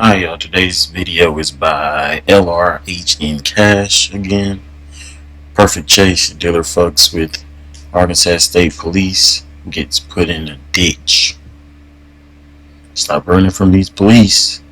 Hi y'all, today's video is by LRHN Cash again. Perfect Chase, dealer fucks with Arkansas State Police, gets put in a ditch. Stop running from these police.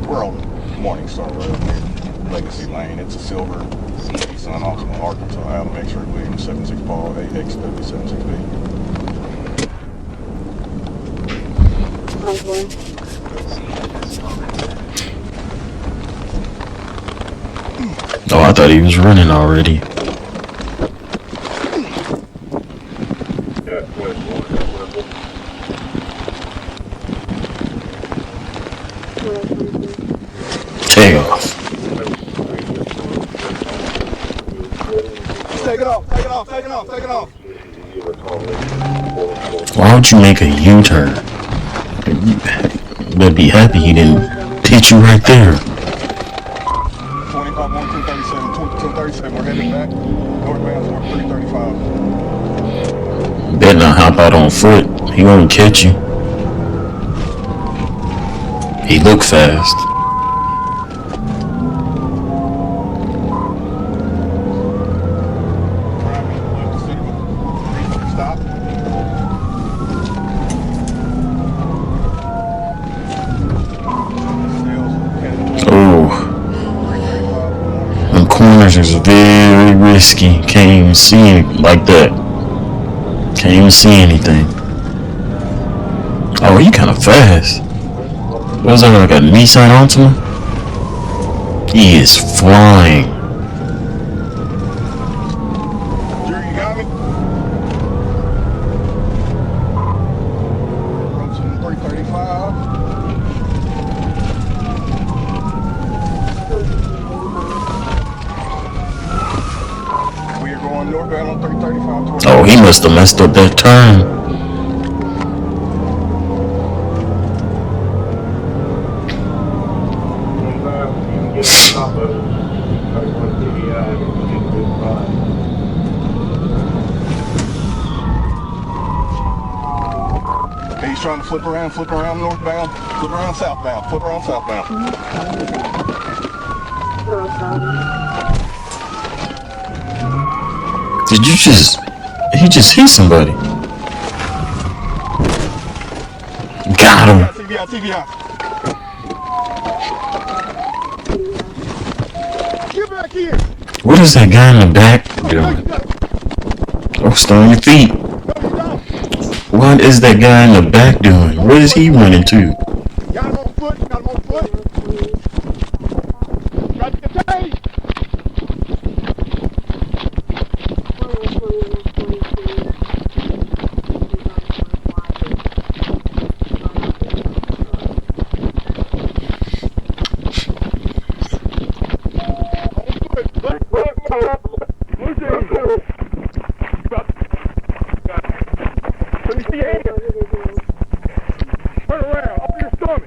We're on Morningstar Road, Legacy Lane. It's a silver Nissan Altima Arkansas out of X-Ray Williams 76 Paul AX76B. Oh, I thought he was running already. Take off. Take it off, take it off, take it off, take it off. Why would you make a U-turn? But be happy he didn't hit you right there. 25 1 237, 237, we're heading back. Northbound for 335. Better not hop out on foot. He won't catch you. He look fast. Stop. Oh, them corners is very risky. Can't even see it like that. Can't even see anything. Oh, he kind of fast. What is that, like a Nissan Altima? He is flying. Drew, you got me? Approaching 335. We are going northbound on 335. Oh, he must have messed up that turn. He's trying to flip around northbound, flip around southbound, flip around southbound. Did you just... He just hit somebody. Got him. TBI, TBI. Get back here. What is that guy in the back doing? Oh, stay on your feet. What is that guy in the back doing? What is he running to? Got him on foot, got him on foot. Try to get tape. Let me see your hands. Turn around. Open your stomach.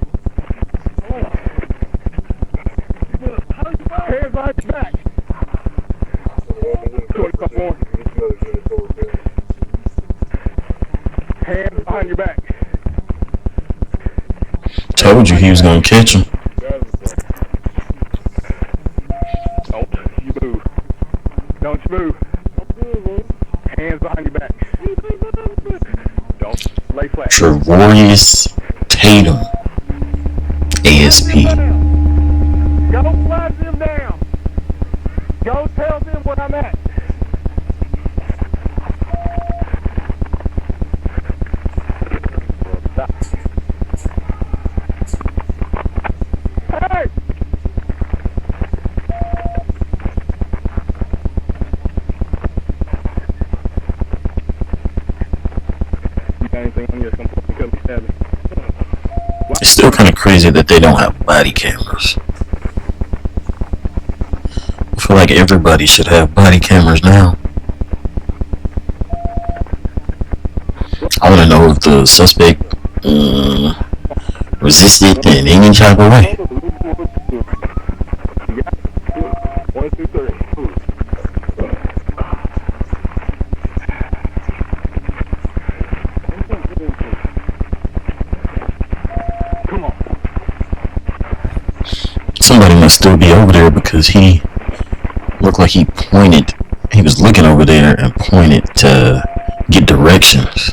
Hands behind your back. 25 more. Hands behind your back. Told you he was gonna catch him. Don't you move. Don't you move. Hands behind your back. Don't lay flat. Trevorius Tatum, ASP. Go flag them down. Go tell them where I'm at. Stop. Hey! It's still kind of crazy that they don't have body cameras. I feel like everybody should have body cameras now. I want to know if the suspect resisted in any type of way. Somebody must still be over there because he looked like he pointed. He was looking over there and pointed to get directions.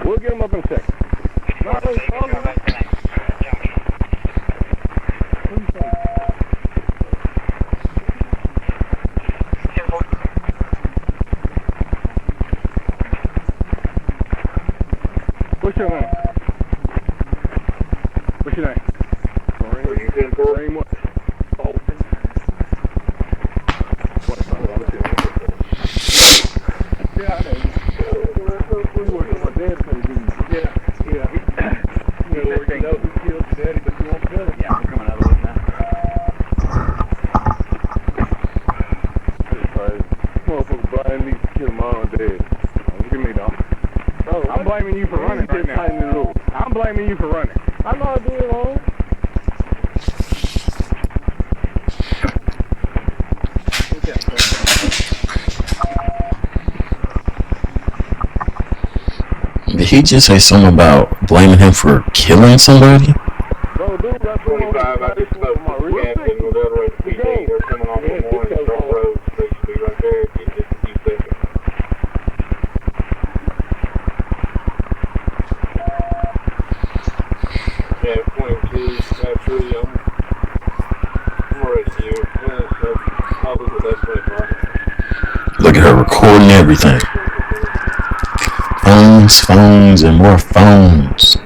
We'll get him up in a second. What's your name? What's your name? Kareem what? I'm blaming you for running right now. I'm blaming you for running. I know I did it wrong. Did he just say something about blaming him for killing somebody? Bro, dude, that's 25 out of smoke from my real estate. They're coming off the morning, Stroke Road, basically right there. It's just a few seconds. Yeah, 22, absolutely. I'm already here. I'll do the best way possible. Look at her recording everything. Phones, and more phones.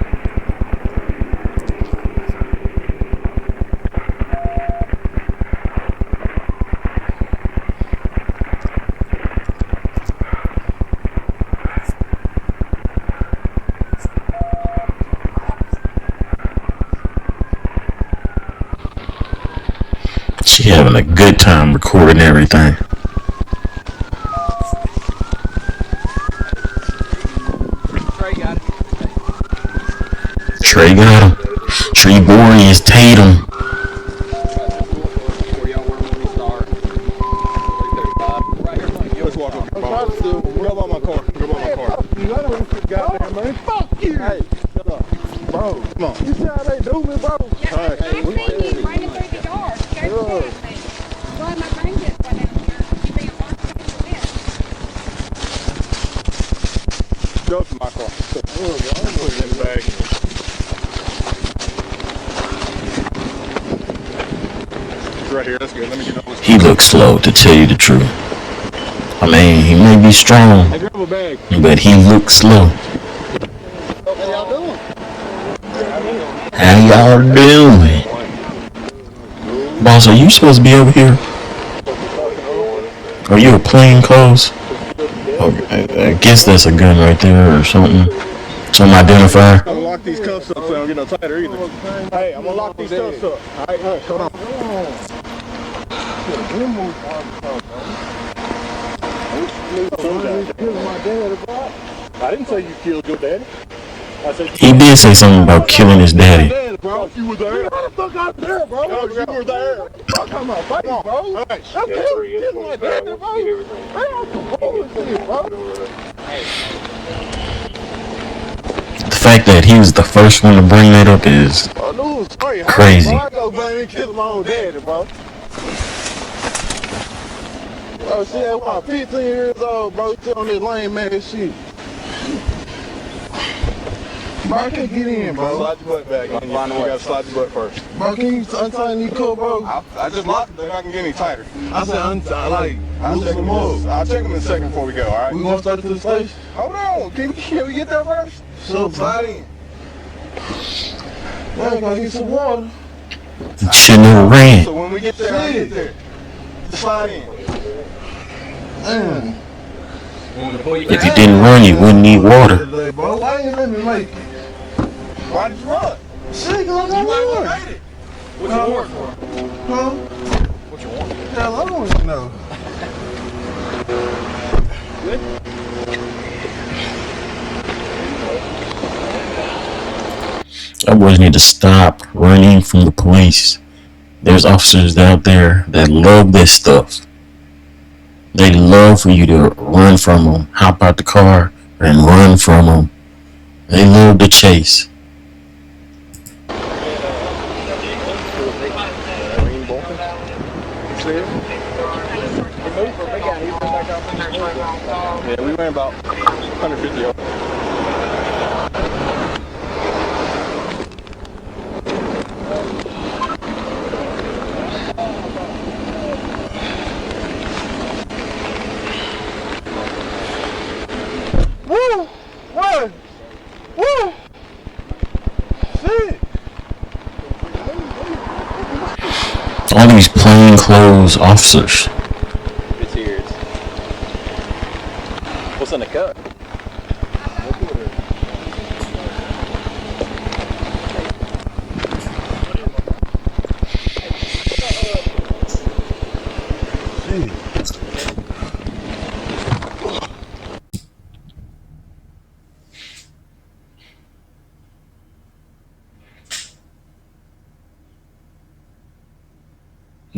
She having a good time recording everything. Trey got him. Trey Boreas Tatum. Go by my car. Goddamn, man. Fuck you. Hey, shut up. Bro, come on. You see how they do me, bro? Yeah, All right. I see you running through the yard. Scared to death, man. Well, my grandkids went down here. You being locked in the bed. Go to my car. I'm putting it in the bag. It's right here. That's good. Let me get over. He looks slow, to tell you the truth. I mean, he may be strong, Hey, grab a bag. but he looks slow. How y'all doing? How y'all doing? Boss, are you supposed to be over here? Are you a plain clothes? Oh, I guess that's a gun right there or something. Some identifier. I'm gonna lock these cuffs up so I don't get no tighter either. Hey, I'm gonna lock these cuffs up. Alright, hold on. I didn't say you killed your daddy. I said He did say something about killing his daddy. Bro, you were there. How the fuck out there, bro? No, you were there. Fuck on my face, bro. Hey, I'm killing my daddy, bro. Hey, I'm bullshit, bro. The fact that he was the first one to bring that up is crazy. I go blame and kill my own daddy, bro. Oh, shit, I'm 15 years old, bro. Still on this lame ass shit. Bro, I can't get in, bro. Slide your butt back. You gotta slide your butt first. Bro, can you untie me coat, bro? I just locked it. Think I can get any tighter. I said untie, like, I'll check loosen him them up. I'll check him in a second before we go, all right? We gonna start to the station? Hold on. Can we get there first? So, Slide in. man, gotta get some water. Shouldn't have ran. So when we get there, I get there. Slide in. Man. If you didn't run, you wouldn't need water. Like, bro, why you let me make it? Why did you run? Shit, cause I'm You might not have made it. What you warrant for? Huh? What you warrant? Hell, I don't even know. I boys need to stop running from the police. There's officers out there that love this stuff. They love for you to run from them, hop out the car and run from them. They love the chase. Yeah, we ran about 150 yards. Woo! What? Woo! Shit! All these plainclothes officers. It's here. What's in the cup?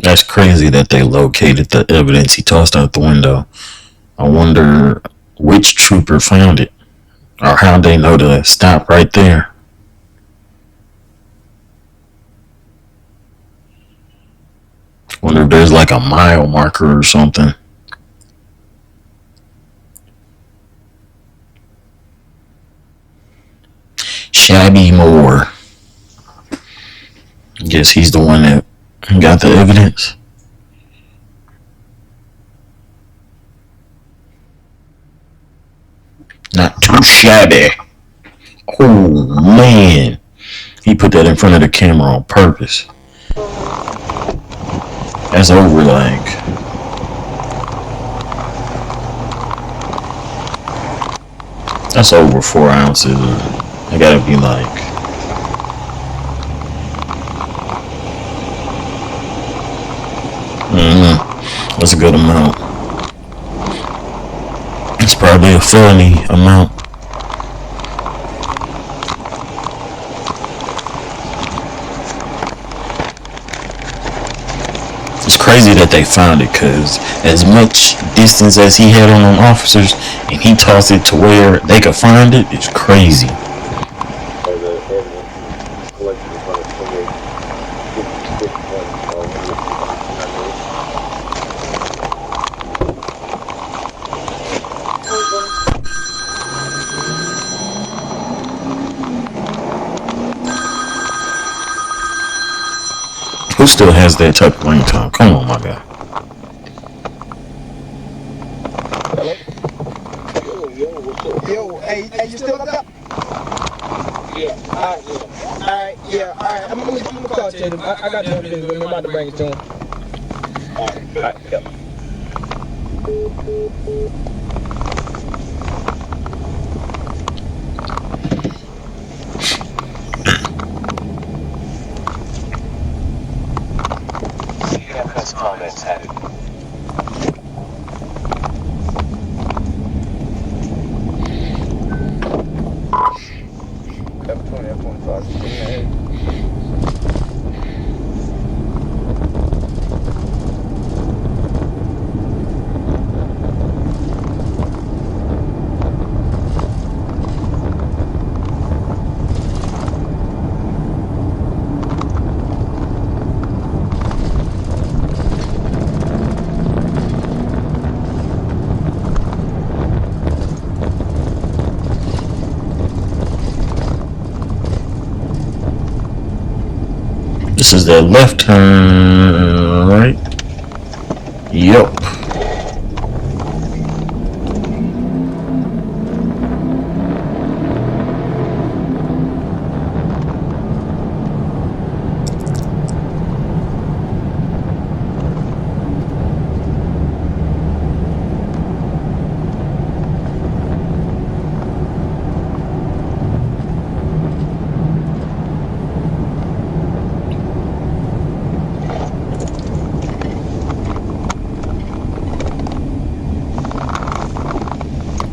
That's crazy that they located the evidence he tossed out the window. I wonder which trooper found it, or how they know to stop right there. Wonder if there's like a mile marker or something. Shabby Moore. Guess he's the one that got the evidence. Not too shabby. Oh man. He put that in front of the camera on purpose. That's over like. That's over 4 ounces. I gotta be like. That's a good amount. It's probably a felony amount. It's crazy that they found it, because as much distance as he had on them officers and he tossed it to where they could find it, it's crazy. Who still has that type of ringtone? Come on, my guy. Yo, hey, you still up there? Yeah, alright, I'm gonna call Tatum. I got the evidence, but I'm about to bring it to him. Alright, yep. CFS comments headed. F20, F25, This is that left turn, right? Yup.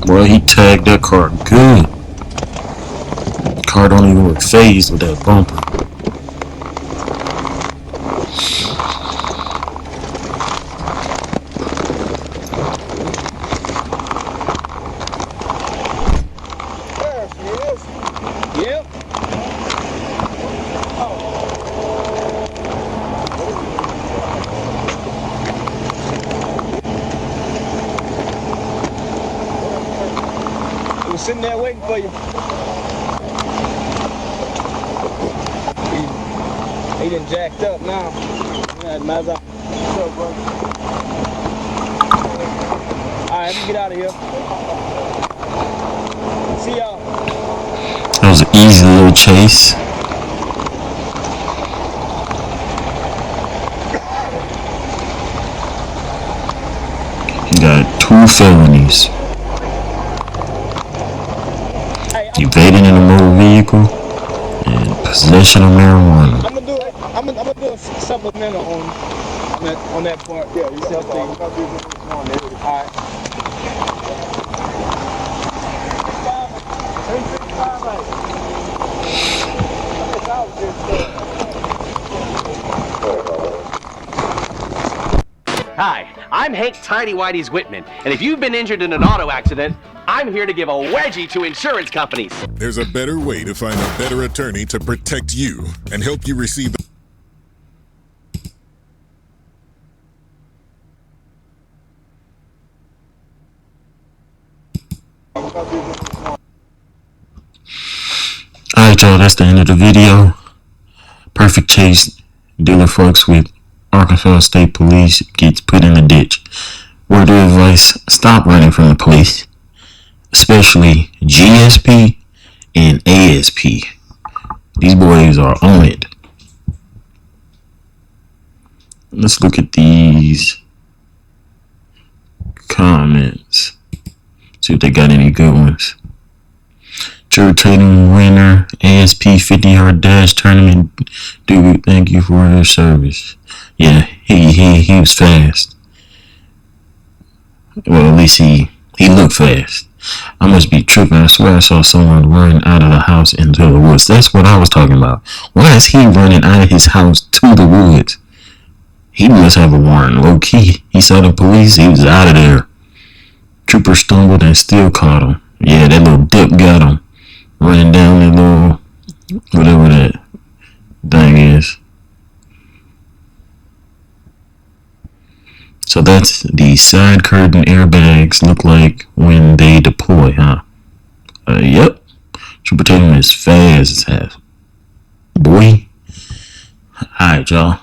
Well, he tagged that car good. Car don't even look phased with that bumper. There she is. Yep. I was sitting there waiting for you. He done jacked up now. Yeah, matter. What's up, bro? Alright, let me get out of here. See y'all. That was an easy little chase. Got 2 felonies. Hey, Evading in a motor vehicle and possession of marijuana. I'm gonna do a supplemental on that part. Yeah, you self thing. Alright. Hi, I'm Hank Tidy Whitey's Whitman, and if you've been injured in an auto accident, I'm here to give a wedgie to insurance companies. There's a better way to find a better attorney to protect you and help you receive the Alright, y'all, that's the end of the video. Perfect chase. Dealer fucks with Arkansas State Police, gets put in the ditch. Word of advice, stop running from the police. Especially GSP and ASP. These boys are on it. Let's look at these comments. See if they got any good ones. True trading winner, ASP 50-yard dash tournament. Dude, thank you for your service. Yeah, he was fast. Well, at least he looked fast. I must be tripping. I swear I saw someone run out of the house into the woods. That's what I was talking about. Why is he running out of his house to the woods? He must have a warrant. Low key, he saw the police. He was out of there. Trooper stumbled and still caught him. Yeah, that little dip got him. Running down that little, whatever that thing is. So that's the side curtain airbags look like when they deploy, huh? Yep. Trooper Tatum is fast as hell. Boy. Alright, y'all.